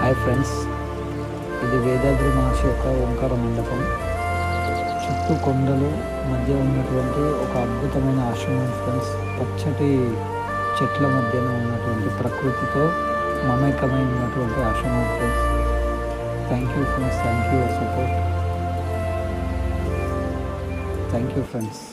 Hi friends, ఇది వేదాద్రి మహర్షి యొక్క ఓంకార మండపం. చుట్టూ కొండలు మధ్య ఉన్నటువంటి ఒక అద్భుతమైన ఆశ్రమం ఫ్రెండ్స్. పచ్చటి చెట్ల మధ్యన ఉన్నటువంటి ప్రకృతితో మమేకమై ఉన్నటువంటి ఆశ్రమం friends. Thank you friends, thank you your support. Thank you friends.